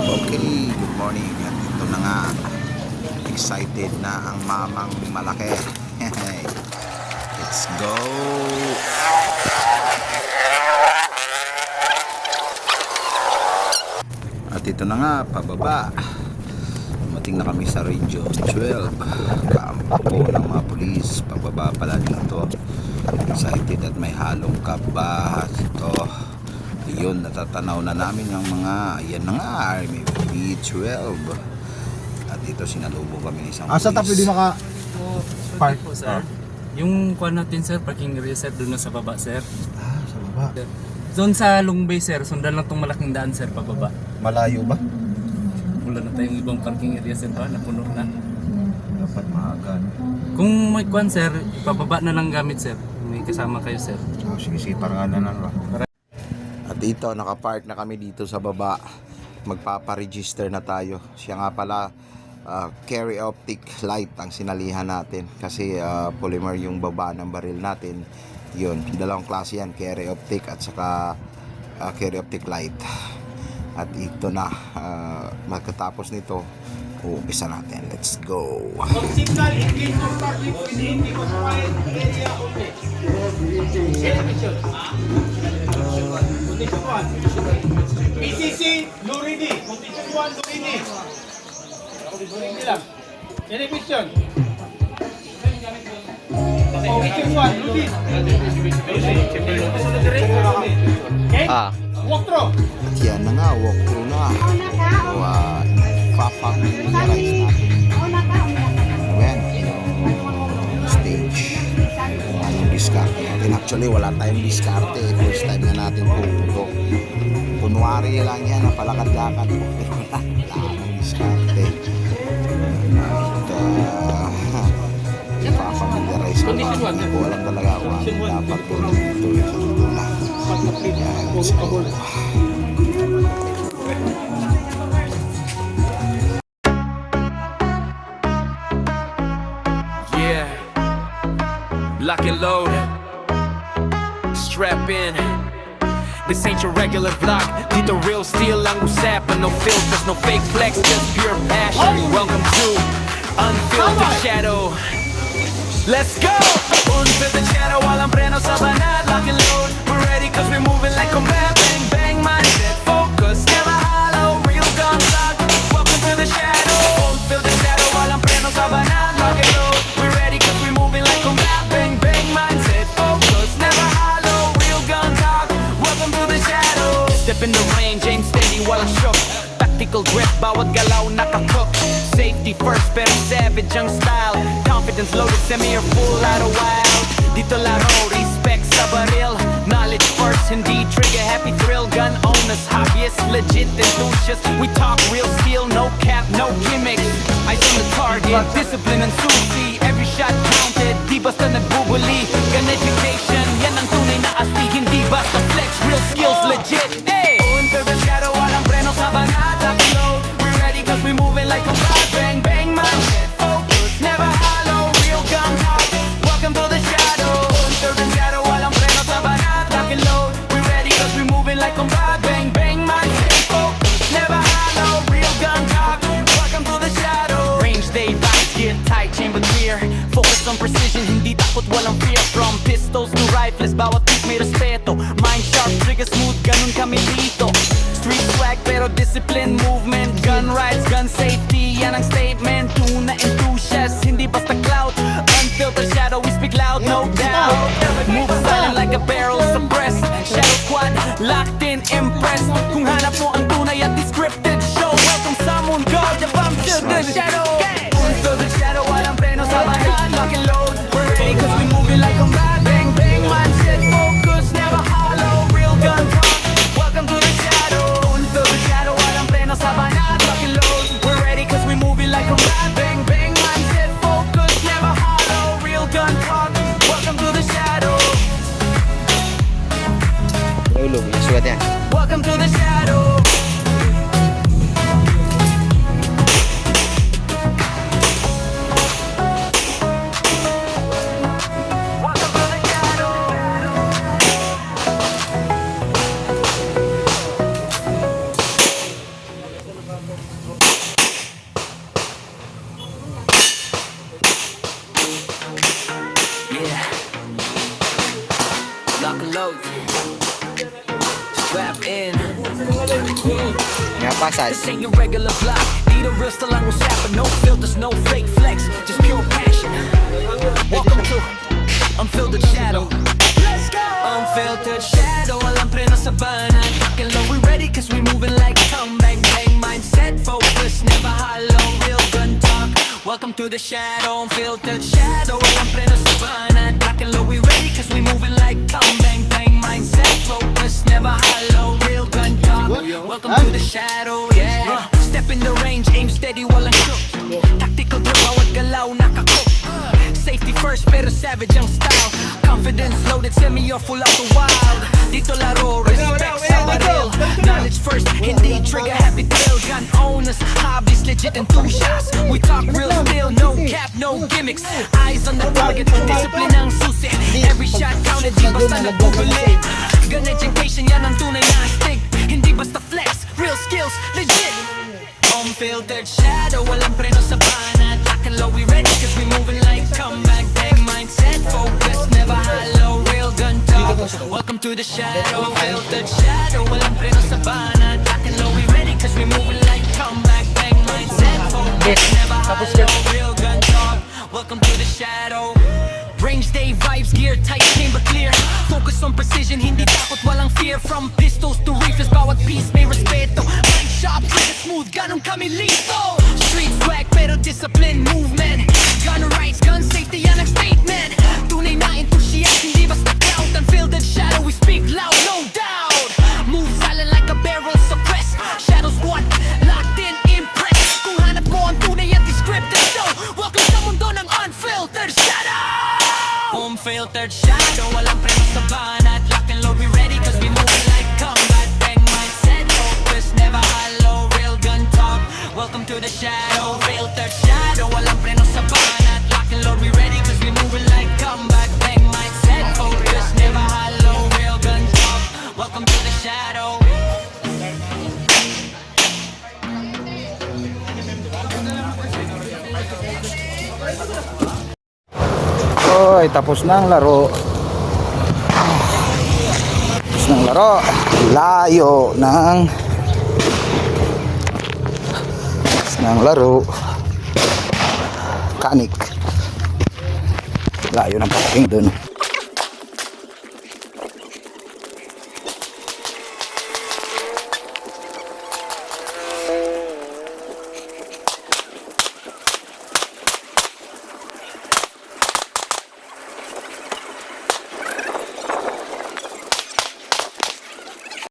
Okay, good morning. At ito na nga, excited na ang mamang malaki. Let's go! At ito na nga, pababa. Dumating na kami sa Range 12. Kaampo ng mga pulis. Pababa pala dito. Excited at may halong kaba. Ito. Yun, natatanaw na namin yung mga, yan na nga, Army B12. At dito sinalubong kami ng isang Sa tapo di maka park po, sir. Yung kuha natin, sir, parking area, sir, doon na sa baba, sir. sa baba. Doon sa Lungbay, sir, sundan lang tong malaking daan, sir, pababa. Malayo ba? Wala na tayong ibang parking area, sir, pa, napuno na. Dapat maaga. Kung may kuhan, sir, ipababa na lang gamit, sir. May kasama kayo, sir. Sige, sipar nga na lang. At dito, nakapark na kami dito sa baba. Magpaparegister na tayo. Siya nga pala, carry optic light ang sinalihan natin. Kasi polymer yung baba ng baril natin. Yun, dalawang klase yan. Carry optic at saka carry optic light. At ito na, magkatapos nito, uumpisa natin. Let's go! Signal engage to start within the confined area only. Television. Condition 1. PCC, Lurini. Condition 1, Lurini. Lurini lang. Television. Condition 1, Lurini. Okay? Walk-through. At yan na nga, walkthrough na. So, papamiliarize natin. Ayan, yung stage. Kung anong diskarte natin. Actually, wala tayong diskarte. First time na natin pupunto. Kunwari lang yan, napalakad-lakad. Pero wala akong diskarte. At papamiliarize ko. Hindi ko alam talaga kung ano dapat po dito sa tula. Ayan, let's go. Yeah, lock and load, strap in. This ain't your regular vlog. Dito real steel ang usapan. No filters, no fake flex, just pure passion. Welcome to Unfiltered Shadow. Let's go! Unfiltered Shadow, walang preno sa banat. Lock and load, we're ready cause we're moving like combat. Bang bang mindset, focus, never hollow. Real gun lock, welcome to the shadow. Unfiltered Shadow, walang preno sa banat. Lock and load, we're ready cause we're moving like combat. Bang bang mindset, focus, never hollow. Real gun talk, welcome to the shadow. Step in the range, aim steady while I shook. Tactical grip, bawat galaw nakacook. Safety first, pero savage ang style. Confidence loaded, semi or full out of wild. Dito laro, respect sa baril. Knowledge first, hindi trigger, happy thrill. Gun owners, hobbyists, legit enthusiasts. We talk real steel, no cap, no gimmicks. Eyes on the target, discipline and susi. Every shot counted, di basta nagbubuli. Gun education, yan ang tunay na astig. Hindi basta flex, real skills, legit. Hey! Under the shadow, walang preno sa banat. Lock and load, we're ready cause we moving like a bad. Bang bang mindset, focus, never hollow. Real gun talk, welcome to the shadow. Under the shadow, walang preno sa banat. Lock and load, we're ready cause we moving like a bad. Bang bang mindset, focus, never hollow. Real gun talk, welcome to the shadow. Range day vibes, get tight, chamber clear. Focus on precision, hindi takot, walang fear. From pistols to rifles, bawat piece may respeto. Mind sharp, trigger smooth, ganun kami dito. Street swag pero discipline, movement. Gun rights, gun safety, yan ang statement. Tuna enthusiast, hindi basta clout. Unfiltered shadow, we speak loud, no doubt. Move silent like a barrel suppressed. Shadow squad, locked in, impressed. Kung hanap mo ang tunay at descripted show, welcome sa mundo, the bomb to the shadow. Unfiltered shadow, walang preno sa bayan. Lock and load, we're ready cause we moving like a bad. Bang bang mindset, focus, never hollow. Real gun talk, welcome to the shadow. Unfiltered shadow, walang preno sa bayan. Lock and load, we're ready cause we moving like a bad. Bang bang mindset, focus, never hollow. Real gun talk, welcome to the shadow. Ulog, sugat yan. Welcome to the shadow. Nga pasad. This ain't your regular vlog. Need a real still lang usapan. No filters, no fake flex. Just pure passion. Welcome to Unfiltered Shadow. Let's go! Unfiltered Shadow. Alam pre na sabana. Fucking low, we ready cause we moving like come bang bang. Mindset focus, never hollow. Real gun talk. Welcome to the Shadow. Unfiltered Shadow. Alam pre na sabana. Fucking low, we ready cause we moving like come bang bang. Mindset focus, never hollow. Real gun talk. Welcome to the Shadow, yeah. Step in the range, aim steady, walang shook. Tactical drill, bawat galaw, nakakook. Safety first, pero savage ang style. Confidence loaded, semi or full out the wild. Dito laro, respect sa baril. Knowledge first, hindi trigger, happy thrill. Gun owners, hobbies, legit enthusiasts. We talk real still, no cap, no gimmicks. Eyes on the target, discipline ang susi. Every shot counted, di basta nagpupuli. Gun education, yan ang tunay na astig. Hindi basta flex, real skills, legit. Unfiltered Shadow, walang preno sa banat. Lock and low, we ready cause we moving like comeback bang. Mindset focus, never hollow. Real gun talk. Welcome to the Shadow. Unfiltered Shadow, walang preno sa banat. Lock and low, we ready cause we moving like comeback bang. Mindset focus, never hollow. Real gun talk. Welcome to the Shadow. Range day vibes, gear tight, chamber clear. Focus on precision, hindi takot, walang fear. From pistols to rifles, bawat piece may respeto. Mind sharp, trigger smooth, ganun kami listo. Street swag, pero discipline, movement. Gun rights, gun safety, yan ang statement. Tunay na enthusiast, hindi basta clout. Unfiltered Shadow, we speak loud, no doubt. Move silent like a barrel suppressed. Shadow squad, locked in, impressed. Kung hanap mo ang tunay at scripted show, welcome sa mundo ng Unfiltered Shadow. Unfiltered Shadow, walang preno sa banat. Lock and load, we ready cause we moving like combat bang. Mindset focus, never hollow. Real gun talk. Welcome to the Shadow. Unfiltered Shadow, walang preno sa banat. Lock and load, we ready cause we moving like combat bang. Mindset focus, never hollow. Real gun talk. Welcome to the Shadow. Oy, tapos na ang laro. Tapos na ang laro. Layo ng tapos na ang laro. Kanik. Layo ng parking dun.